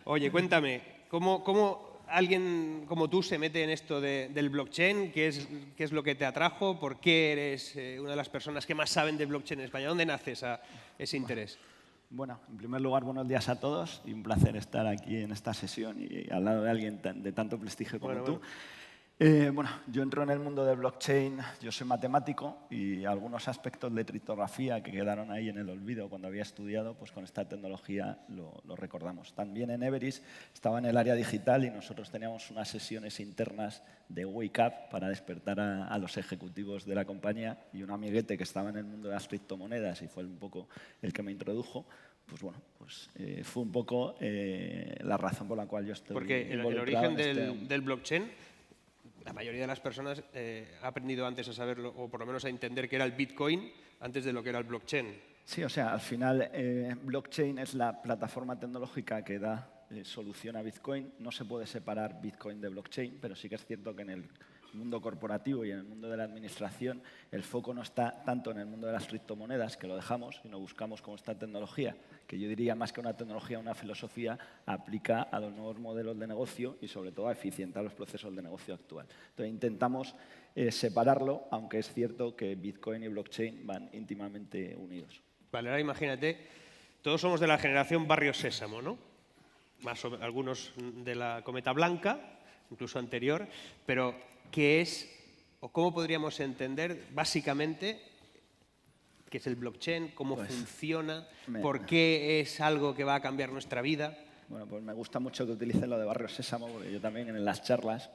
Oye, cuéntame, ¿cómo alguien como tú se mete en esto del blockchain? ¿Qué es lo que te atrajo? ¿Por qué eres una de las personas que más saben de blockchain en España? ¿Dónde nace ese interés? Bueno, en primer lugar, buenos días a todos y un placer estar aquí en esta sesión y al lado de alguien de tanto prestigio como tú. Bueno, yo entro en el mundo del blockchain, yo soy matemático y algunos aspectos de criptografía que quedaron ahí en el olvido cuando había estudiado, pues con esta tecnología lo recordamos. También en Everest estaba en el área digital y nosotros teníamos unas sesiones internas de Wake Up para despertar a los ejecutivos de la compañía, y un amiguete que estaba en el mundo de las criptomonedas y fue un poco el que me introdujo. Pues bueno, fue un poco la razón por la cual yo estoy Porque el involucrado origen del blockchain, la mayoría de las personas ha aprendido antes a saberlo, o por lo menos a entender que era el Bitcoin antes de lo que era el blockchain. Sí, o sea, al final blockchain es la plataforma tecnológica que da solución a Bitcoin. No se puede separar Bitcoin de blockchain, pero sí que es cierto que en el mundo corporativo y en el mundo de la administración el foco no está tanto en el mundo de las criptomonedas, que lo dejamos, sino buscamos cómo esta tecnología, que yo diría más que una tecnología, una filosofía, aplica a los nuevos modelos de negocio y sobre todo a eficientar los procesos de negocio actual. Entonces intentamos separarlo, aunque es cierto que Bitcoin y blockchain van íntimamente unidos. Vale, ahora imagínate, todos somos de la generación Barrio Sésamo, ¿no? Algunos de la Cometa Blanca, incluso anterior, pero ¿qué es o cómo podríamos entender básicamente qué es el blockchain, cómo funciona, por qué es algo que va a cambiar nuestra vida? Bueno, pues me gusta mucho que utilicen lo de Barrio Sésamo, porque yo también en las charlas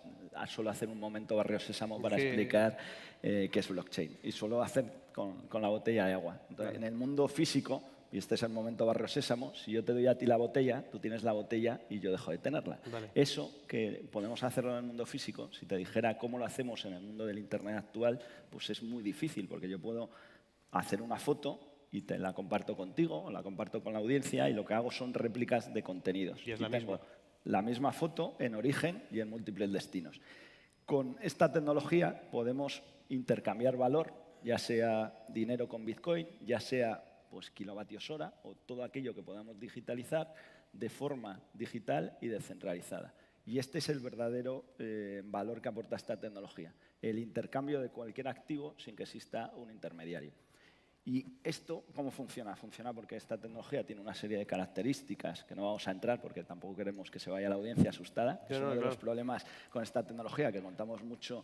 suelo hacer un momento Barrio Sésamo para explicar qué es blockchain. Y suelo hacer con la botella de agua. Entonces, en el mundo físico, y este es el momento Barrio Sésamo, si yo te doy a ti la botella, tú tienes la botella y yo dejo de tenerla. Vale. Eso que podemos hacerlo en el mundo físico, si te dijera cómo lo hacemos en el mundo del Internet actual, pues es muy difícil, porque yo puedo hacer una foto y te la comparto contigo, o la comparto con la audiencia, y lo que hago son réplicas de contenidos. Y es la misma. La misma foto en origen y en múltiples destinos. Con esta tecnología podemos intercambiar valor, ya sea dinero con Bitcoin, ya sea pues, kilovatios hora o todo aquello que podamos digitalizar de forma digital y descentralizada. Y este es el verdadero valor que aporta esta tecnología, el intercambio de cualquier activo sin que exista un intermediario. ¿Y esto cómo funciona? Funciona porque esta tecnología tiene una serie de características que no vamos a entrar porque tampoco queremos que se vaya la audiencia asustada. Es uno de los problemas con esta tecnología, que contamos mucho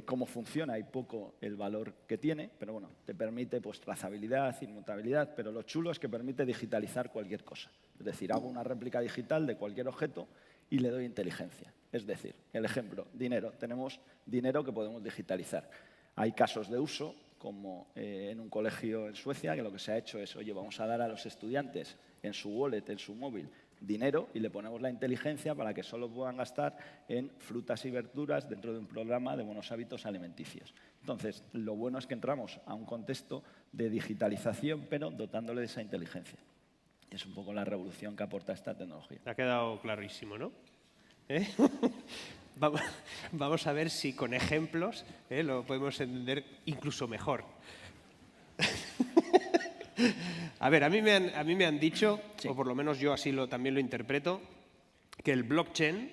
cómo funciona y poco el valor que tiene, pero bueno, te permite pues, trazabilidad, inmutabilidad, pero lo chulo es que permite digitalizar cualquier cosa. Es decir, hago una réplica digital de cualquier objeto y le doy inteligencia. Es decir, el ejemplo, dinero. Tenemos dinero que podemos digitalizar. Hay casos de uso, como en un colegio en Suecia, que lo que se ha hecho es, oye, vamos a dar a los estudiantes en su wallet, en su móvil, dinero y le ponemos la inteligencia para que solo puedan gastar en frutas y verduras dentro de un programa de buenos hábitos alimenticios. Entonces, lo bueno es que entramos a un contexto de digitalización, pero dotándole de esa inteligencia. Es un poco la revolución que aporta esta tecnología. Te ha quedado clarísimo, ¿no? Vamos a ver si con ejemplos lo podemos entender incluso mejor. A ver, a mí me han dicho, sí, o por lo menos yo así también lo interpreto, que el blockchain,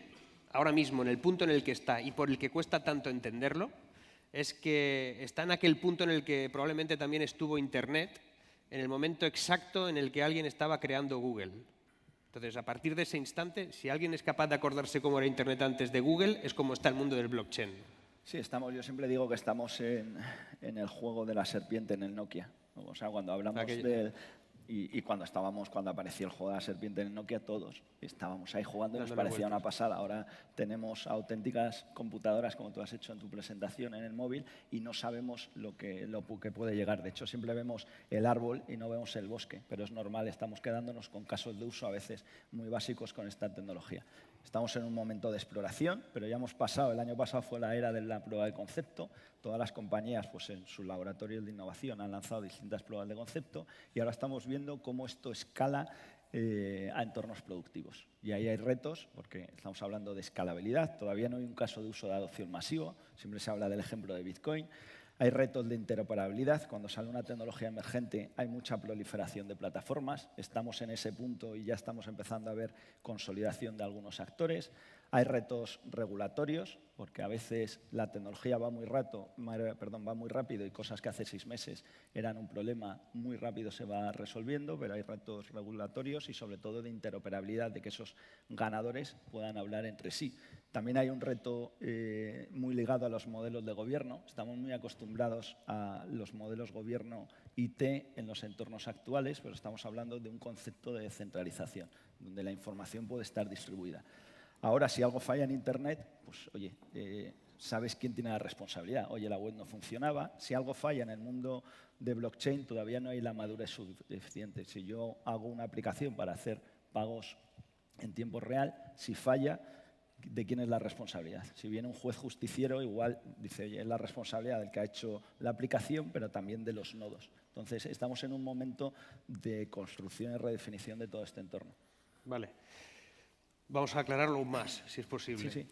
ahora mismo en el punto en el que está y por el que cuesta tanto entenderlo, es que está en aquel punto en el que probablemente también estuvo Internet, en el momento exacto en el que alguien estaba creando Google. Entonces, a partir de ese instante, si alguien es capaz de acordarse cómo era Internet antes de Google, es como está el mundo del blockchain. Sí, yo siempre digo que estamos en el juego de la serpiente en el Nokia. O sea, cuando hablamos y cuando apareció el juego de la serpiente en el Nokia, todos estábamos ahí jugando y nos parecía una pasada. Ahora tenemos auténticas computadoras, como tú has hecho en tu presentación, en el móvil, y no sabemos lo que puede llegar. De hecho, siempre vemos el árbol y no vemos el bosque, pero es normal, estamos quedándonos con casos de uso a veces muy básicos con esta tecnología. Estamos en un momento de exploración, pero ya hemos pasado, el año pasado fue la era de la prueba de concepto. Todas las compañías pues, en sus laboratorios de innovación han lanzado distintas pruebas de concepto y ahora estamos viendo cómo esto escala a entornos productivos. Y ahí hay retos, porque estamos hablando de escalabilidad. Todavía no hay un caso de uso de adopción masivo. Siempre se habla del ejemplo de Bitcoin. Hay retos de interoperabilidad. Cuando sale una tecnología emergente hay mucha proliferación de plataformas. Estamos en ese punto y ya estamos empezando a ver consolidación de algunos actores. Hay retos regulatorios, porque a veces la tecnología va muy rápido y cosas que hace 6 meses eran un problema, muy rápido se va resolviendo, pero hay retos regulatorios y sobre todo de interoperabilidad, de que esos ganadores puedan hablar entre sí. También hay un reto muy ligado a los modelos de gobierno. Estamos muy acostumbrados a los modelos gobierno IT en los entornos actuales, pero estamos hablando de un concepto de descentralización, donde la información puede estar distribuida. Ahora, si algo falla en Internet, pues oye, sabes quién tiene la responsabilidad. Oye, la web no funcionaba. Si algo falla en el mundo de blockchain, todavía no hay la madurez suficiente. Si yo hago una aplicación para hacer pagos en tiempo real, si falla, ¿de quién es la responsabilidad? Si viene un juez justiciero, igual dice, oye, es la responsabilidad del que ha hecho la aplicación, pero también de los nodos. Entonces, estamos en un momento de construcción y redefinición de todo este entorno. Vale. Vamos a aclararlo aún más, si es posible. Sí.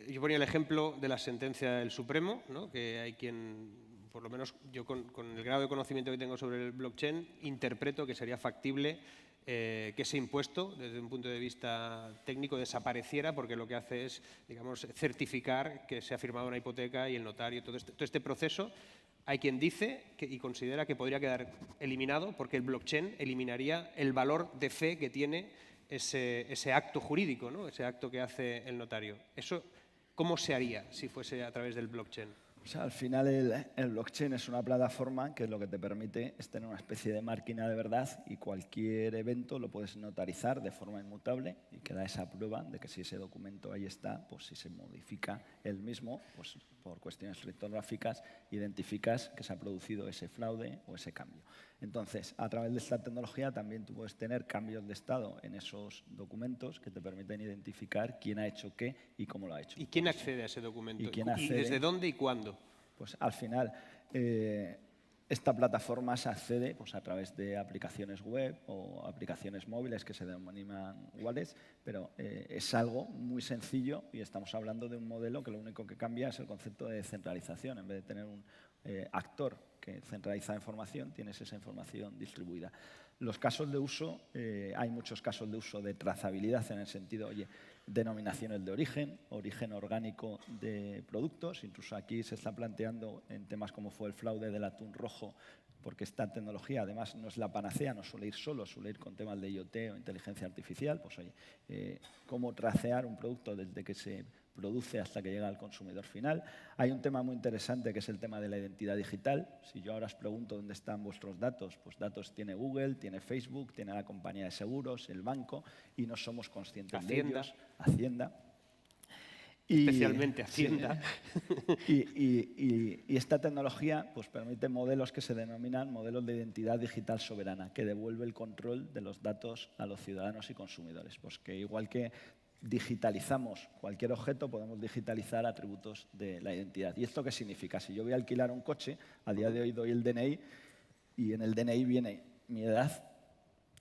Yo ponía el ejemplo de la sentencia del Supremo, ¿no? Que hay quien, por lo menos yo con el grado de conocimiento que tengo sobre el blockchain, interpreto que sería factible que ese impuesto, desde un punto de vista técnico, desapareciera, porque lo que hace es, digamos, certificar que se ha firmado una hipoteca y el notario, todo este proceso. Hay quien dice y considera que podría quedar eliminado porque el blockchain eliminaría el valor de fe que tiene ese acto jurídico, ¿no? Ese acto que hace el notario. ¿Eso cómo se haría si fuese a través del blockchain? O sea, al final el blockchain es una plataforma que lo que te permite es tener una especie de máquina de verdad y cualquier evento lo puedes notarizar de forma inmutable y queda esa prueba de que si ese documento ahí está, pues si se modifica el mismo, pues por cuestiones criptográficas identificas que se ha producido ese fraude o ese cambio. Entonces, a través de esta tecnología también tú puedes tener cambios de estado en esos documentos que te permiten identificar quién ha hecho qué y cómo lo ha hecho. ¿Y quién accede a ese documento? ¿Y desde dónde y cuándo? Pues al final, esta plataforma se accede pues, a través de aplicaciones web o aplicaciones móviles que se denominan wallets, pero es algo muy sencillo y estamos hablando de un modelo que lo único que cambia es el concepto de descentralización. En vez de tener un actor que centraliza la información, tienes esa información distribuida. Los casos de uso, hay muchos casos de uso de trazabilidad en el sentido, oye, denominaciones de origen orgánico de productos. Incluso aquí se está planteando en temas como fue el fraude del atún rojo, porque esta tecnología además no es la panacea, no suele ir solo, suele ir con temas de IoT o inteligencia artificial. Pues oye, cómo tracear un producto desde que se produce hasta que llega al consumidor final. Hay un tema muy interesante que es el tema de la identidad digital. Si yo ahora os pregunto dónde están vuestros datos, pues datos tiene Google, tiene Facebook, tiene la compañía de seguros, el banco, y no somos conscientes de ellos. Hacienda. Especialmente Hacienda. Y esta tecnología pues, permite modelos que se denominan modelos de identidad digital soberana, que devuelve el control de los datos a los ciudadanos y consumidores. Pues que igual que digitalizamos cualquier objeto, podemos digitalizar atributos de la identidad. ¿Y esto qué significa? Si yo voy a alquilar un coche, a día de hoy doy el DNI y en el DNI viene mi edad,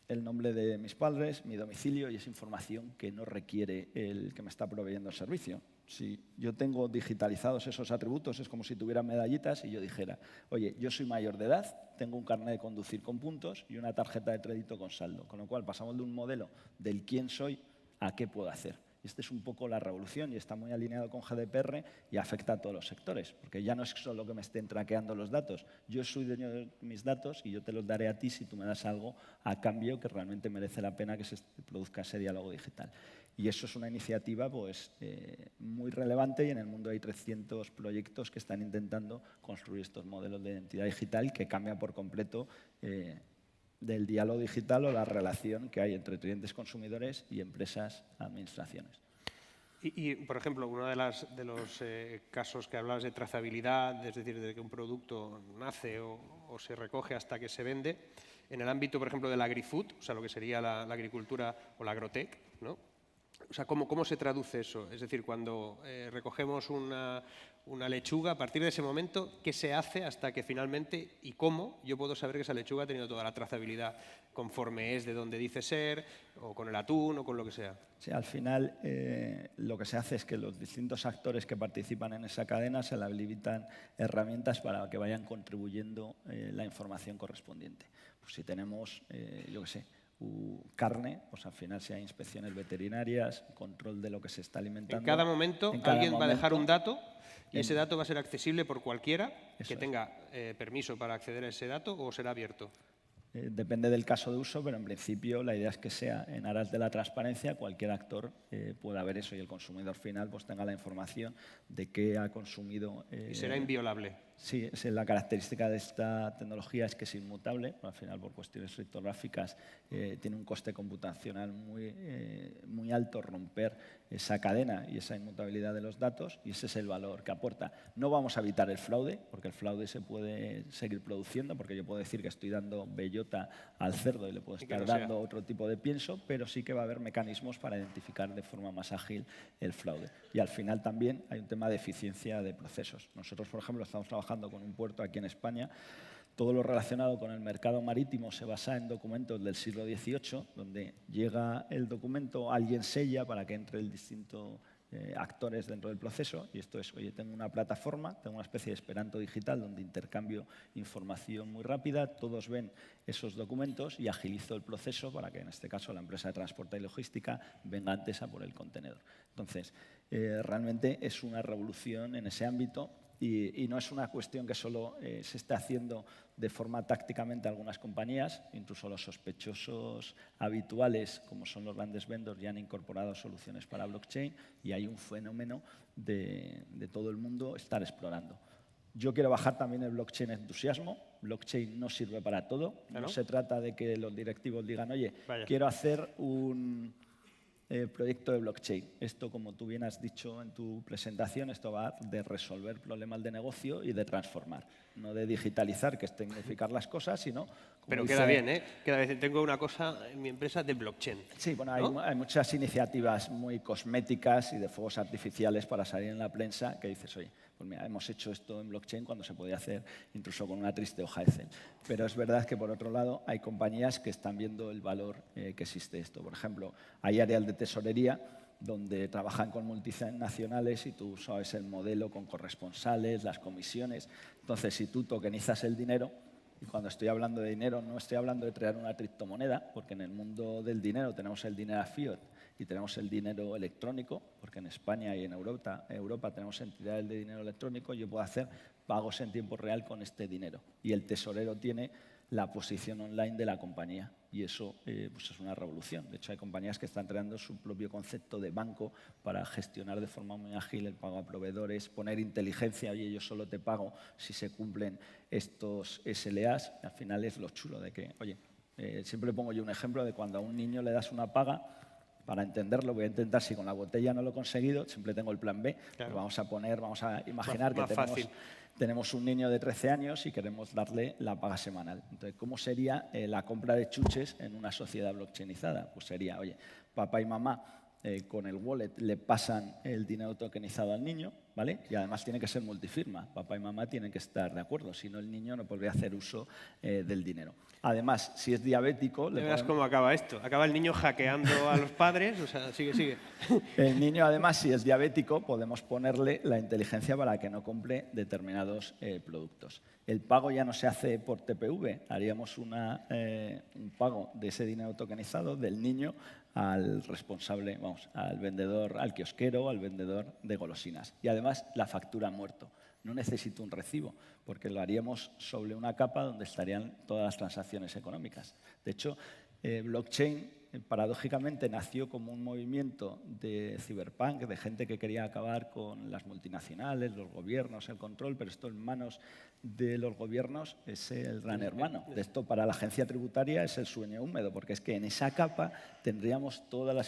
el nombre de mis padres, mi domicilio y es información que no requiere el que me está proveyendo el servicio. Si yo tengo digitalizados esos atributos, es como si tuviera medallitas y yo dijera, oye, yo soy mayor de edad, tengo un carnet de conducir con puntos y una tarjeta de crédito con saldo. Con lo cual pasamos de un modelo del quién soy a qué puedo hacer. Esta es un poco la revolución y está muy alineado con GDPR y afecta a todos los sectores, porque ya no es solo que me estén traqueando los datos. Yo soy dueño de mis datos y yo te los daré a ti si tú me das algo a cambio que realmente merece la pena que se produzca ese diálogo digital. Y eso es una iniciativa pues, muy relevante y en el mundo hay 300 proyectos que están intentando construir estos modelos de identidad digital que cambian por completo del diálogo digital o la relación que hay entre clientes consumidores y empresas administraciones. Y por ejemplo, uno de los casos que hablabas de trazabilidad, es decir, de que un producto nace o se recoge hasta que se vende, en el ámbito, por ejemplo, del agri-food, o sea, lo que sería la agricultura o la agrotech, ¿no? O sea, ¿cómo se traduce eso? Es decir, cuando recogemos una lechuga, a partir de ese momento, ¿qué se hace hasta que finalmente y cómo yo puedo saber que esa lechuga ha tenido toda la trazabilidad conforme es de donde dice ser, o con el atún, o con lo que sea? Sí, al final lo que se hace es que los distintos actores que participan en esa cadena se le habilitan herramientas para que vayan contribuyendo la información correspondiente. Pues si tenemos, yo qué sé, carne, pues al final si hay inspecciones veterinarias, control de lo que se está alimentando. En cada momento alguien va a dejar un dato y ese dato va a ser accesible por cualquiera que tenga permiso para acceder a ese dato, o será abierto. Depende del caso de uso, pero en principio la idea es que sea en aras de la transparencia, cualquier actor pueda ver eso y el consumidor final pues tenga la información de qué ha consumido. Y será inviolable. Sí, la característica de esta tecnología es que es inmutable, al final por cuestiones criptográficas tiene un coste computacional muy alto romper esa cadena y esa inmutabilidad de los datos, y ese es el valor que aporta. No vamos a evitar el fraude, porque el fraude se puede seguir produciendo, porque yo puedo decir que estoy dando bellota al cerdo y le puedo estar dando otro tipo de pienso, pero sí que va a haber mecanismos para identificar de forma más ágil el fraude. Y al final también hay un tema de eficiencia de procesos. Nosotros, por ejemplo, estamos trabajando con un puerto aquí en España. Todo lo relacionado con el mercado marítimo se basa en documentos del siglo XVIII, donde llega el documento, alguien sella para que entre el distinto actores dentro del proceso, y esto es, oye, tengo una plataforma, tengo una especie de Esperanto digital donde intercambio información muy rápida, todos ven esos documentos y agilizo el proceso para que en este caso la empresa de transporte y logística venga antes a por el contenedor. Entonces, realmente es una revolución en ese ámbito. Y no es una cuestión que solo se esté haciendo de forma tácticamente algunas compañías, incluso los sospechosos habituales, como son los grandes vendors, ya han incorporado soluciones para blockchain y hay un fenómeno de todo el mundo estar explorando. Yo quiero bajar también el blockchain entusiasmo. Blockchain no sirve para todo. No se trata de que los directivos digan, oye, quiero hacer un proyecto de blockchain. Esto, como tú bien has dicho en tu presentación, esto va de resolver problemas de negocio y de transformar, no de digitalizar, que es tecnificar las cosas, sino... Pero queda bien, ¿eh? Queda bien. Tengo una cosa en mi empresa de blockchain. Sí, bueno, ¿no? hay muchas iniciativas muy cosméticas y de fuegos artificiales para salir en la prensa que dices, oye, pues mira, hemos hecho esto en blockchain cuando se podía hacer incluso con una triste hoja de Excel. Pero es verdad que, por otro lado, hay compañías que están viendo el valor que existe esto. Por ejemplo, hay áreas de tesorería donde trabajan con multinacionales y tú sabes el modelo con corresponsales, las comisiones. Entonces, si tú tokenizas el dinero, y cuando estoy hablando de dinero no estoy hablando de crear una criptomoneda, porque en el mundo del dinero tenemos el dinero fiat y tenemos el dinero electrónico, porque en España y en Europa tenemos entidades de dinero electrónico, yo puedo hacer pagos en tiempo real con este dinero. Y el tesorero tiene la posición online de la compañía. Y eso pues es una revolución. De hecho, hay compañías que están creando su propio concepto de banco para gestionar de forma muy ágil el pago a proveedores, poner inteligencia, oye, yo solo te pago si se cumplen estos SLAs. Al final es lo chulo de que, oye, siempre pongo yo un ejemplo de cuando a un niño le das una paga. Para entenderlo, voy a intentar, si con la botella no lo he conseguido, siempre tengo el plan B. Claro. Pues vamos a imaginar que tenemos un niño de 13 años y queremos darle la paga semanal. Entonces, ¿cómo sería la compra de chuches en una sociedad blockchainizada? Pues sería, oye, papá y mamá con el wallet le pasan el dinero tokenizado al niño, ¿vale? Y además tiene que ser multifirma. Papá y mamá tienen que estar de acuerdo, si no el niño no podría hacer uso del dinero. Además, si es diabético... Verás cómo acaba esto. Acaba el niño hackeando a los padres. O sea, sigue. El niño, además, si es diabético, podemos ponerle la inteligencia para que no compre determinados productos. El pago ya no se hace por TPV. Haríamos un pago de ese dinero tokenizado del niño al responsable, al vendedor, al kiosquero, al vendedor de golosinas. Y además, la factura muerto. No necesito un recibo, porque lo haríamos sobre una capa donde estarían todas las transacciones económicas. De hecho, blockchain, paradójicamente, nació como un movimiento de cyberpunk, de gente que quería acabar con las multinacionales, los gobiernos, el control, pero esto en manos de los gobiernos es el gran hermano. De esto para la agencia tributaria es el sueño húmedo, porque es que en esa capa tendríamos toda la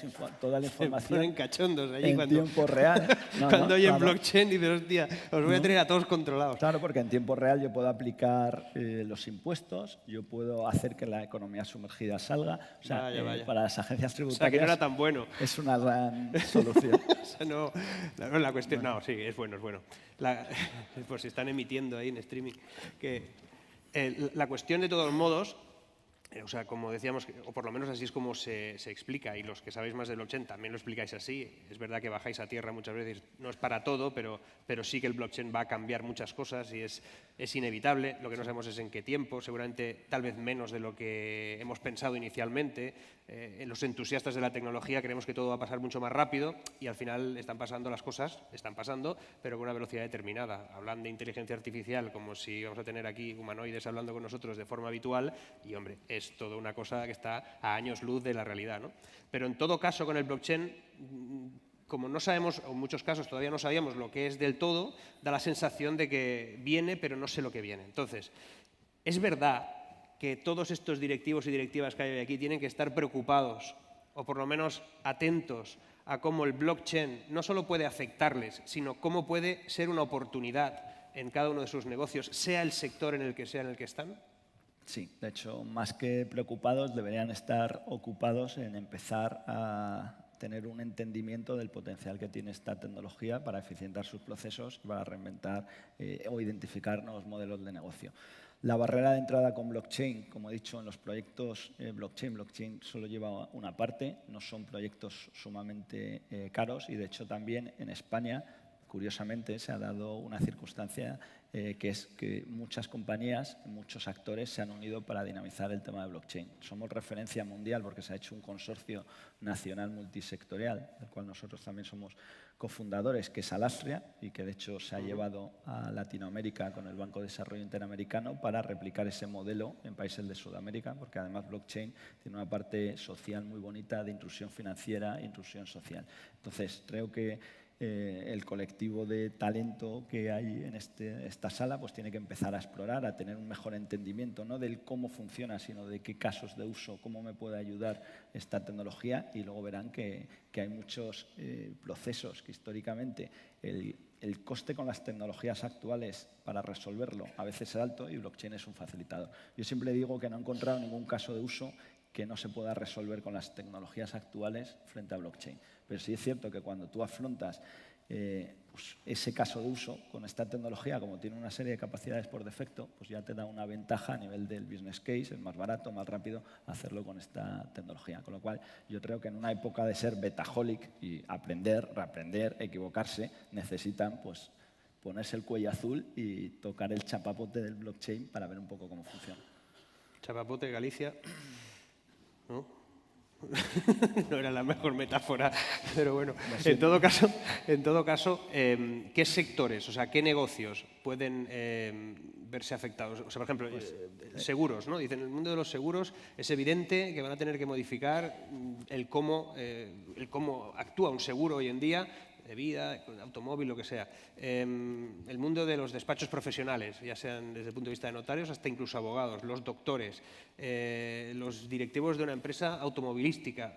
información en tiempo real. Cuando oyen blockchain dices, hostia, os voy a tener a todos controlados. Claro, porque en tiempo real yo puedo aplicar los impuestos, yo puedo hacer que la economía sumergida salga. O sea, para para las agencias O sea, que no tributarias era tan bueno. es una gran solución. O sea, no, la cuestión... No, sí, es bueno, es bueno. Pues si están emitiendo ahí en streaming. La cuestión, de todos modos, o sea, como decíamos, o por lo menos así es como se explica, y los que sabéis más del blockchain también lo explicáis así. Es verdad que bajáis a tierra muchas veces, no es para todo, pero sí que el blockchain va a cambiar muchas cosas y es inevitable. Lo que no sabemos es en qué tiempo, seguramente tal vez menos de lo que hemos pensado inicialmente. Los entusiastas de la tecnología creemos que todo va a pasar mucho más rápido y al final están pasando las cosas, pero con una velocidad determinada. Hablan de inteligencia artificial como si vamos a tener aquí humanoides hablando con nosotros de forma habitual y, hombre, es toda una cosa que está a años luz de la realidad, ¿no? Pero en todo caso, con el blockchain, como no sabemos, o en muchos casos todavía no sabíamos lo que es del todo, da la sensación de que viene, pero no sé lo que viene. Entonces, es verdad que todos estos directivos y directivas que hay aquí tienen que estar preocupados, o por lo menos atentos, a cómo el blockchain no solo puede afectarles, sino cómo puede ser una oportunidad en cada uno de sus negocios, sea el sector en el que están. Sí, de hecho, más que preocupados, deberían estar ocupados en empezar a tener un entendimiento del potencial que tiene esta tecnología para eficientar sus procesos y para reinventar o identificar nuevos modelos de negocio. La barrera de entrada con blockchain, como he dicho, en los proyectos blockchain solo lleva una parte, no son proyectos sumamente caros y, de hecho, también en España, curiosamente, se ha dado una circunstancia que es que muchas compañías, muchos actores se han unido para dinamizar el tema de blockchain. Somos referencia mundial porque se ha hecho un consorcio nacional multisectorial, del cual nosotros también somos cofundadores, que es Alastria, y que de hecho se ha llevado a Latinoamérica con el Banco de Desarrollo Interamericano para replicar ese modelo en países de Sudamérica, porque además blockchain tiene una parte social muy bonita de intrusión financiera e intrusión social. Entonces, creo que el colectivo de talento que hay en esta sala pues tiene que empezar a explorar, a tener un mejor entendimiento, no del cómo funciona, sino de qué casos de uso, cómo me puede ayudar esta tecnología, y luego verán que hay muchos procesos que históricamente el coste con las tecnologías actuales para resolverlo a veces es alto y blockchain es un facilitador. Yo siempre digo que no he encontrado ningún caso de uso que no se pueda resolver con las tecnologías actuales frente a blockchain. Pero sí es cierto que cuando tú afrontas pues ese caso de uso con esta tecnología, como tiene una serie de capacidades por defecto, pues ya te da una ventaja a nivel del business case, es más barato, más rápido hacerlo con esta tecnología. Con lo cual, yo creo que en una época de ser betaholic y aprender, reaprender, equivocarse, necesitan pues ponerse el cuello azul y tocar el chapapote del blockchain para ver un poco cómo funciona. Chapapote, Galicia, ¿no? No era la mejor metáfora, pero bueno. En todo caso, ¿qué sectores, o sea, qué negocios pueden verse afectados? O sea, por ejemplo, seguros, ¿no? Dicen, en el mundo de los seguros es evidente que van a tener que modificar el cómo actúa un seguro hoy en día, de vida, automóvil, lo que sea. El mundo de los despachos profesionales, ya sean desde el punto de vista de notarios hasta incluso abogados, los doctores, los directivos de una empresa automovilística.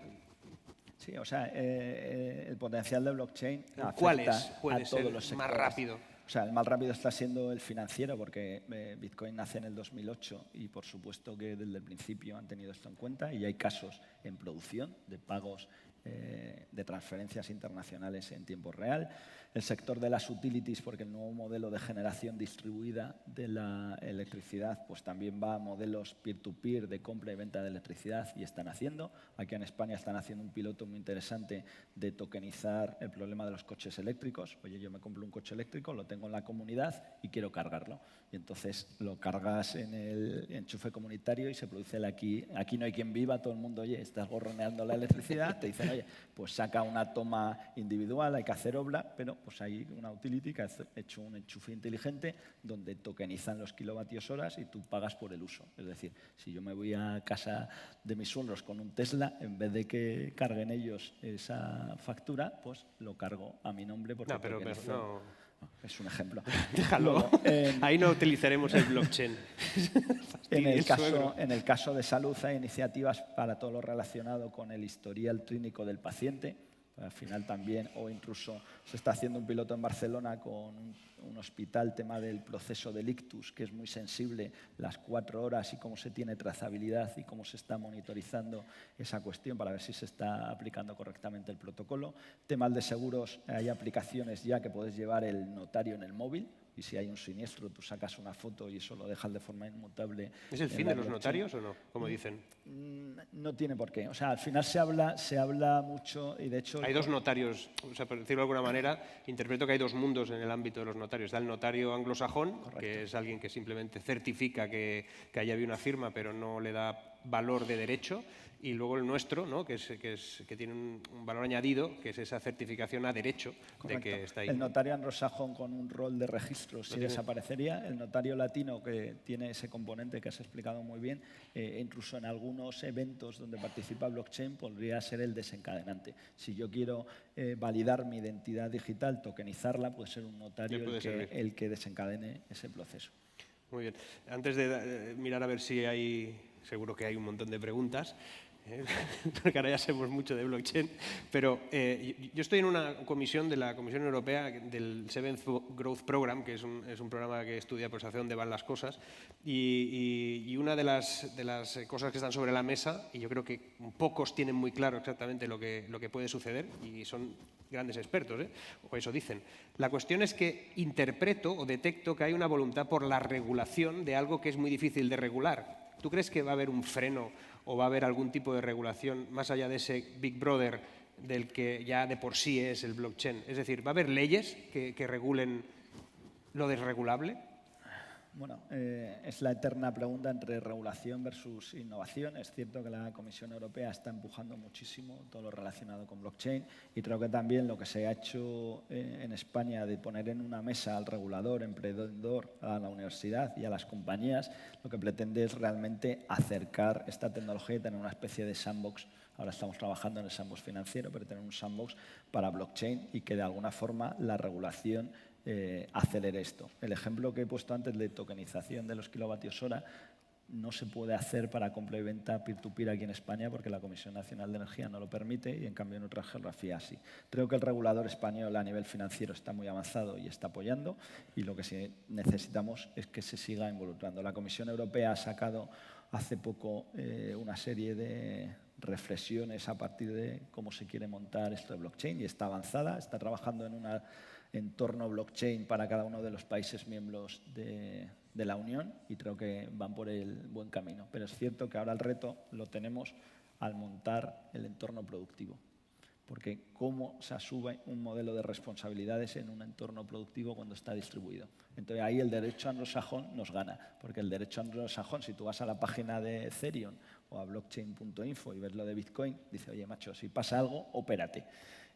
Sí, o sea, el potencial de blockchain ¿Cuál afecta puede a todos ser los sectores. más rápido? O sea, el más rápido está siendo el financiero, porque Bitcoin nace en el 2008 y por supuesto que desde el principio han tenido esto en cuenta y hay casos en producción de pagos de transferencias internacionales en tiempo real. El sector de las utilities, porque el nuevo modelo de generación distribuida de la electricidad pues también va a modelos peer-to-peer de compra y venta de electricidad y están haciendo. Aquí en España están haciendo un piloto muy interesante de tokenizar el problema de los coches eléctricos. Oye, yo me compro un coche eléctrico, lo tengo en la comunidad y quiero cargarlo. Y entonces lo cargas en el enchufe comunitario y se produce el aquí no hay quien viva, todo el mundo, oye, estás gorroneando la electricidad, te dicen, oye, pues saca una toma individual, hay que hacer obra, pero pues hay una utility que ha hecho un enchufe inteligente donde tokenizan los kilovatios horas y tú pagas por el uso. Es decir, si yo me voy a casa de mis suegros con un Tesla, en vez de que carguen ellos esa factura, pues lo cargo a mi nombre porque es un ejemplo. Déjalo. Luego, ahí no utilizaremos el blockchain. En el caso de salud hay iniciativas para todo lo relacionado con el historial clínico del paciente. Al final también, o incluso se está haciendo un piloto en Barcelona con un hospital, tema del proceso del ictus, que es muy sensible, las 4 horas y cómo se tiene trazabilidad y cómo se está monitorizando esa cuestión para ver si se está aplicando correctamente el protocolo. Temas de seguros, hay aplicaciones ya que puedes llevar el notario en el móvil, y si hay un siniestro, tú sacas una foto y eso lo dejas de forma inmutable. ¿Es el fin de los notarios o no? Como dicen. No tiene por qué. O sea, al final se habla mucho y de hecho... Hay dos notarios, o sea, por decirlo de alguna manera, interpreto que hay dos mundos en el ámbito de los notarios. Está el notario anglosajón, que es alguien que simplemente certifica que haya habido una firma, pero no le da valor de derecho, y luego el nuestro, ¿no? que tiene un valor añadido, que es esa certificación a derecho. Correcto. De que está ahí. El notario anglosajón con un rol de registro sí desaparecería. El notario latino, que tiene ese componente que has explicado muy bien, incluso en algunos eventos donde participa blockchain podría ser el desencadenante. Si yo quiero validar mi identidad digital, tokenizarla, puede ser un notario el que desencadene ese proceso. Muy bien. Antes de mirar a ver si hay, seguro que hay un montón de preguntas, porque ahora ya sabemos mucho de blockchain, pero yo estoy en una comisión de la Comisión Europea del Seventh Growth Program, que es un programa que estudia pues, hacia dónde van las cosas, y una de las cosas que están sobre la mesa, y yo creo que pocos tienen muy claro exactamente lo que puede suceder, y son grandes expertos, o eso dicen. La cuestión es que interpreto o detecto que hay una voluntad por la regulación de algo que es muy difícil de regular. ¿Tú crees que va a haber un freno o va a haber algún tipo de regulación más allá de ese Big Brother del que ya de por sí es el blockchain? Es decir, ¿va a haber leyes que regulen lo desregulable? Bueno, es la eterna pregunta entre regulación versus innovación. Es cierto que la Comisión Europea está empujando muchísimo todo lo relacionado con blockchain y creo que también lo que se ha hecho en España de poner en una mesa al regulador, emprendedor, a la universidad y a las compañías, lo que pretende es realmente acercar esta tecnología y tener una especie de sandbox. Ahora estamos trabajando en el sandbox financiero, pero tener un sandbox para blockchain y que de alguna forma la regulación acelere esto. El ejemplo que he puesto antes de tokenización de los kilovatios hora no se puede hacer para compra y venta peer-to-peer aquí en España porque la Comisión Nacional de Energía no lo permite y en cambio en otras geografías sí. Creo que el regulador español a nivel financiero está muy avanzado y está apoyando y lo que sí necesitamos es que se siga involucrando. La Comisión Europea ha sacado hace poco una serie de reflexiones a partir de cómo se quiere montar esto de blockchain y está avanzada, está trabajando en un entorno blockchain para cada uno de los países miembros de la Unión y creo que van por el buen camino. Pero es cierto que ahora el reto lo tenemos al montar el entorno productivo. Porque cómo se asume un modelo de responsabilidades en un entorno productivo cuando está distribuido. Entonces ahí el derecho anglosajón nos gana, porque el derecho anglosajón, si tú vas a la página de Ethereum o a blockchain.info y ves lo de Bitcoin, dice, oye macho, si pasa algo, opérate.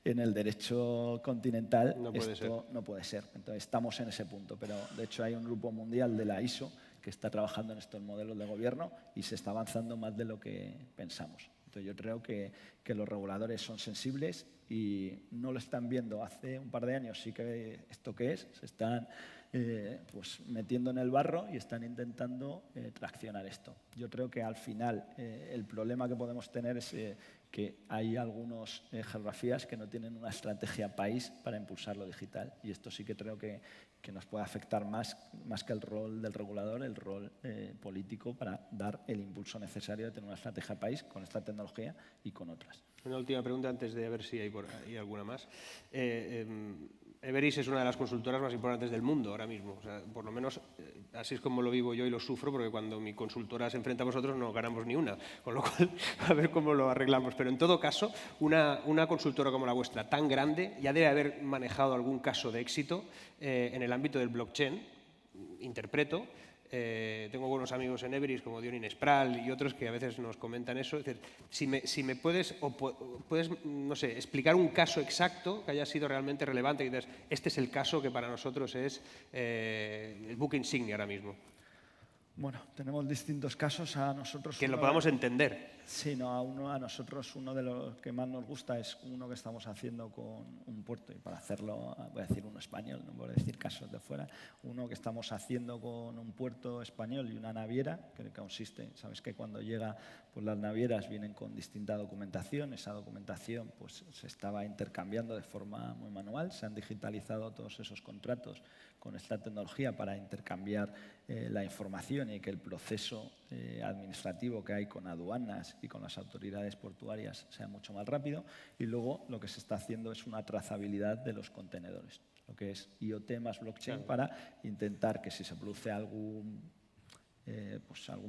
En el derecho continental esto no puede ser. Entonces estamos en ese punto, pero de hecho hay un grupo mundial de la ISO que está trabajando en estos modelos de gobierno y se está avanzando más de lo que pensamos. Entonces yo creo que los reguladores son sensibles y no lo están viendo. Hace un par de años sí que esto que es, se están pues metiendo en el barro y están intentando traccionar esto. Yo creo que al final el problema que podemos tener es que hay algunas geografías que no tienen una estrategia país para impulsar lo digital y esto sí que creo que nos puede afectar más que el rol del regulador, el rol político para dar el impulso necesario de tener una estrategia país con esta tecnología y con otras. Una última pregunta antes de ver si hay por ahí alguna más. Everis es una de las consultoras más importantes del mundo ahora mismo. O sea, por lo menos así es como lo vivo yo y lo sufro, porque cuando mi consultora se enfrenta a vosotros no ganamos ni una. Con lo cual, a ver cómo lo arreglamos. Pero en todo caso, una consultora como la vuestra, tan grande, ya debe haber manejado algún caso de éxito en el ámbito del blockchain, interpreto. Tengo buenos amigos en Everis como Dionin Espral y otros que a veces nos comentan eso. Es decir, si me puedes no sé, explicar un caso exacto que haya sido realmente relevante, que dices, este es el caso que para nosotros es el book insignia ahora mismo. Bueno, tenemos distintos casos. A nosotros Que lo podamos entender. Sí, no, a nosotros uno de los que más nos gusta es uno que estamos haciendo con un puerto, y para hacerlo voy a decir uno español, no voy a decir casos de fuera, uno que estamos haciendo con un puerto español y una naviera, que consiste, sabes que cuando llega, pues las navieras vienen con distinta documentación, esa documentación pues se estaba intercambiando de forma muy manual, se han digitalizado todos esos contratos con esta tecnología para intercambiar la información y que el proceso administrativo que hay con aduanas y con las autoridades portuarias sea mucho más rápido. Y luego lo que se está haciendo es una trazabilidad de los contenedores, lo que es IoT más blockchain, para intentar que si se produce algún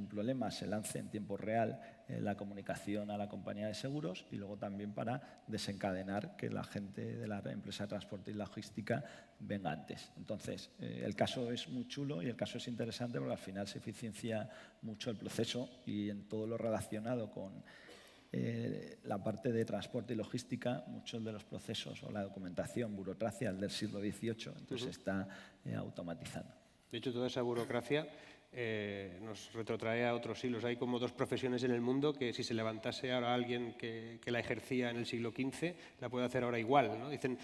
problema se lance en tiempo real la comunicación a la compañía de seguros, y luego también para desencadenar que la gente de la empresa de transporte y logística venga antes. Entonces, el caso es muy chulo y el caso es interesante porque al final se eficiencia mucho el proceso, y en todo lo relacionado con la parte de transporte y logística, muchos de los procesos o la documentación, burocracia del siglo XVIII, entonces se está automatizando. De hecho, toda esa burocracia nos retrotrae a otros siglos. Hay como dos profesiones en el mundo que si se levantase ahora alguien que la ejercía en el siglo XV, la puede hacer ahora igual, ¿no? Dicen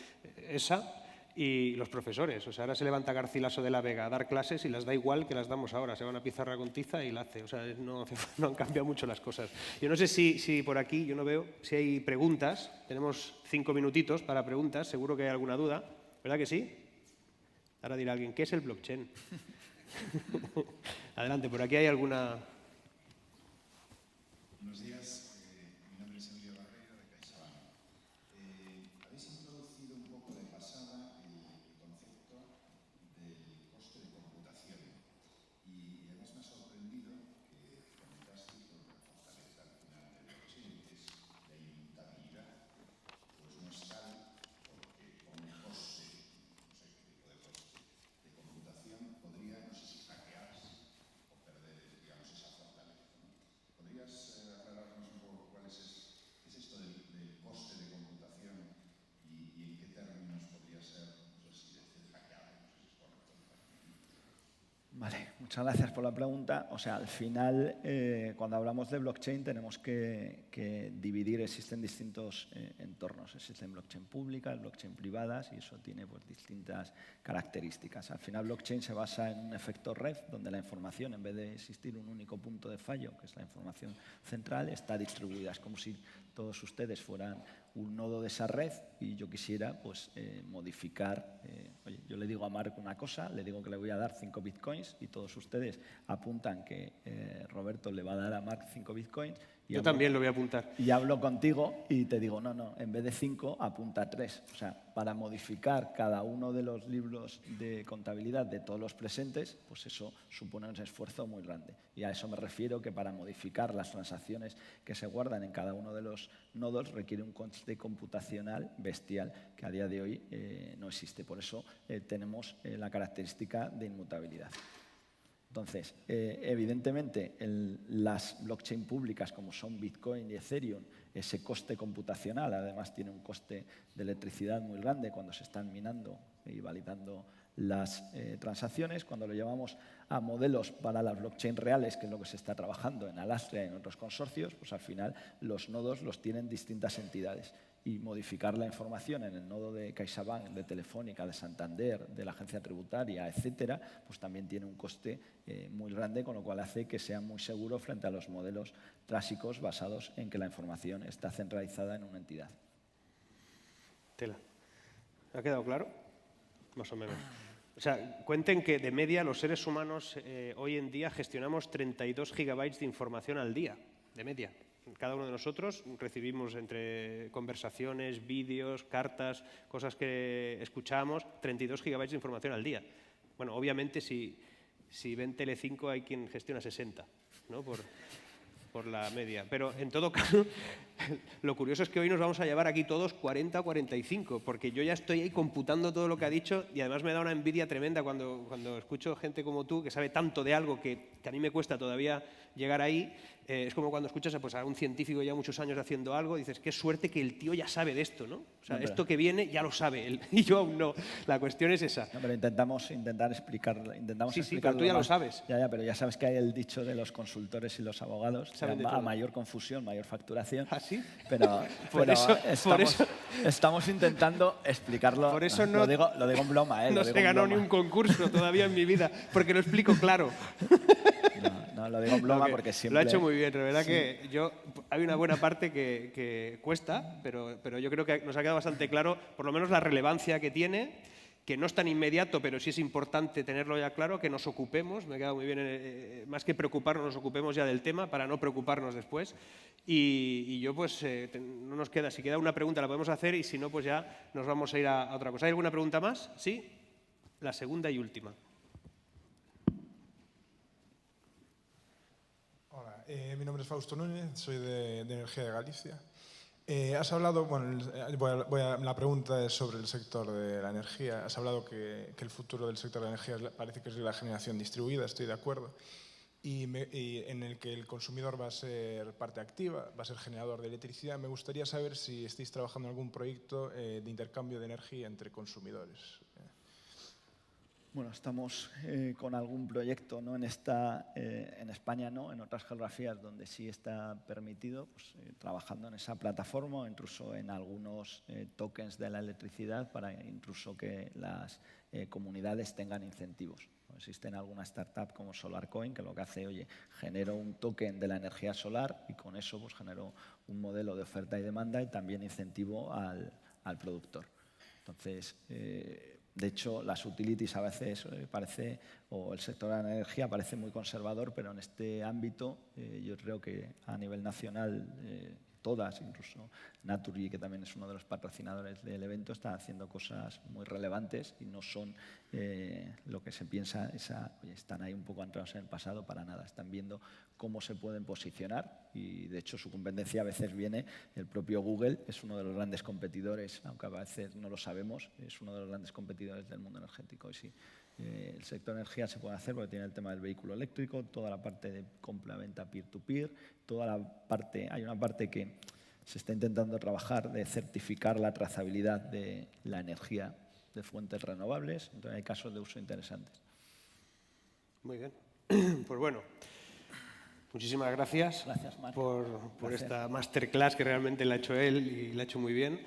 esa y los profesores. O sea, ahora se levanta Garcilaso de la Vega a dar clases y las da igual que las damos ahora. Se va a una pizarra con tiza y la hace. O sea, no han cambiado mucho las cosas. Yo no sé si por aquí, yo no veo, si hay preguntas. Tenemos 5 minutitos para preguntas. Seguro que hay alguna duda. ¿Verdad que sí? Ahora dirá alguien, ¿qué es el blockchain? Adelante, por aquí hay alguna... Buenos días, mi nombre es Emilio Barreiro de CaixaBank. Habéis introducido un poco de pasada el concepto del coste de computación, y además me ha sorprendido que comentasteis lo que fortalece al final del blockchain, que es la inmutabilidad. Pues no es tal, porque con un coste, no sé qué tipo de coste de computación, podría, no sé si hackearse o perder, digamos, esa fortaleza, ¿no? ¿Podrías aclararnos un poco cuál es esto del coste de computación y en qué términos podría ser, no sé si decir hackeable, no sé si es correcto? Vale, muchas gracias por la pregunta. O sea, al final, cuando hablamos de blockchain tenemos que dividir, existen distintos entornos. Existen blockchain públicas, blockchain privadas, y eso tiene pues distintas características. Al final, blockchain se basa en un efecto red, donde la información, en vez de existir un único punto de fallo, que es la información central, está distribuida. Es como si todos ustedes fueran un nodo de esa red y yo quisiera pues, modificar. Oye, yo le digo a Marc una cosa, le digo que le voy a dar 5 bitcoins y todos ustedes apuntan que Roberto le va a dar a Marc 5 bitcoins. Yo también lo voy a apuntar. Y hablo contigo y te digo, no, en vez de 5, apunta 3. O sea, para modificar cada uno de los libros de contabilidad de todos los presentes, pues eso supone un esfuerzo muy grande. Y a eso me refiero, que para modificar las transacciones que se guardan en cada uno de los nodos requiere un coste computacional bestial que a día de hoy no existe. Por eso tenemos la característica de inmutabilidad. Entonces, evidentemente, las blockchain públicas como son Bitcoin y Ethereum, ese coste computacional además tiene un coste de electricidad muy grande cuando se están minando y validando las transacciones. Cuando lo llevamos a modelos para las blockchain reales, que es lo que se está trabajando en Alastria y en otros consorcios, pues al final los nodos los tienen distintas entidades. Y modificar la información en el nodo de CaixaBank, de Telefónica, de Santander, de la agencia tributaria, etcétera, pues también tiene un coste muy grande, con lo cual hace que sea muy seguro frente a los modelos clásicos basados en que la información está centralizada en una entidad. Tela. ¿Ha quedado claro? Más o menos. O sea, cuenten que de media los seres humanos hoy en día gestionamos 32 gigabytes de información al día, de media. Cada uno de nosotros recibimos entre conversaciones, vídeos, cartas, cosas que escuchamos, 32 gigabytes de información al día. Bueno, obviamente si ven Telecinco hay quien gestiona 60, ¿no? por la media. Pero en todo caso, lo curioso es que hoy nos vamos a llevar aquí todos 40 o 45, porque yo ya estoy ahí computando todo lo que ha dicho y además me da una envidia tremenda cuando escucho gente como tú que sabe tanto de algo que a mí me cuesta todavía llegar ahí. Es como cuando escuchas pues, a un científico ya muchos años haciendo algo y dices, qué suerte que el tío ya sabe de esto, ¿no? O sea, esto que viene ya lo sabe él y yo aún no. La cuestión es esa. No, pero intentamos explicarlo. Sí, pero tú ya lo sabes. Ya, pero ya sabes que hay el dicho de los consultores y los abogados. Saben de A todo. mayor confusión, mayor facturación. ¿Ah, sí? Pero, Por eso- estamos intentando explicarlo. Por eso lo digo en broma, no lo se digo en ganó broma. ni un concurso todavía en mi vida, porque lo explico claro. No, lo digo en broma porque siempre... Lo ha hecho muy bien, la verdad que hay una buena parte que cuesta, pero yo creo que nos ha quedado bastante claro, por lo menos la relevancia que tiene, que no es tan inmediato, pero sí es importante tenerlo ya claro, que nos ocupemos, me ha quedado muy bien, más que preocuparnos, nos ocupemos ya del tema para no preocuparnos después. Y yo pues no nos queda, si queda una pregunta la podemos hacer y si no pues ya nos vamos a ir a otra cosa. ¿Hay alguna pregunta más? ¿Sí? La segunda y última. Hola, mi nombre es Fausto Núñez, soy de Energía de Galicia. Has hablado, la pregunta es sobre el sector de la energía. Has hablado que el futuro del sector de la energía parece que es la generación distribuida, estoy de acuerdo, y en el que el consumidor va a ser parte activa, va a ser generador de electricidad. Me gustaría saber si estáis trabajando en algún proyecto de intercambio de energía entre consumidores. Bueno, estamos con algún proyecto, ¿no? En España no, en otras geografías donde sí está permitido, pues, trabajando en esa plataforma o incluso en algunos tokens de la electricidad para incluso que las comunidades tengan incentivos. Existen alguna startup como SolarCoin que lo que hace, oye, genero un token de la energía solar y con eso pues genero un modelo de oferta y demanda y también incentivo al productor. Entonces, de hecho, las utilities a veces parece, o el sector de la energía parece muy conservador, pero en este ámbito yo creo que a nivel nacional todas, incluso Naturgy, que también es uno de los patrocinadores del evento, están haciendo cosas muy relevantes y no son lo que se piensa, oye, están ahí un poco anclados en el pasado, para nada. Están viendo cómo se pueden posicionar y, de hecho, su competencia a veces viene, el propio Google es uno de los grandes competidores, aunque a veces no lo sabemos, es uno de los grandes competidores del mundo energético. Y sí, el sector de energía se puede hacer porque tiene el tema del vehículo eléctrico, toda la parte de compra-venta peer-to-peer, hay una parte que se está intentando trabajar de certificar la trazabilidad de la energía de fuentes renovables. Entonces hay casos de uso interesantes. Muy bien. Pues bueno, muchísimas gracias, Gracias, Marc. por esta masterclass que realmente la ha hecho él y la ha hecho muy bien.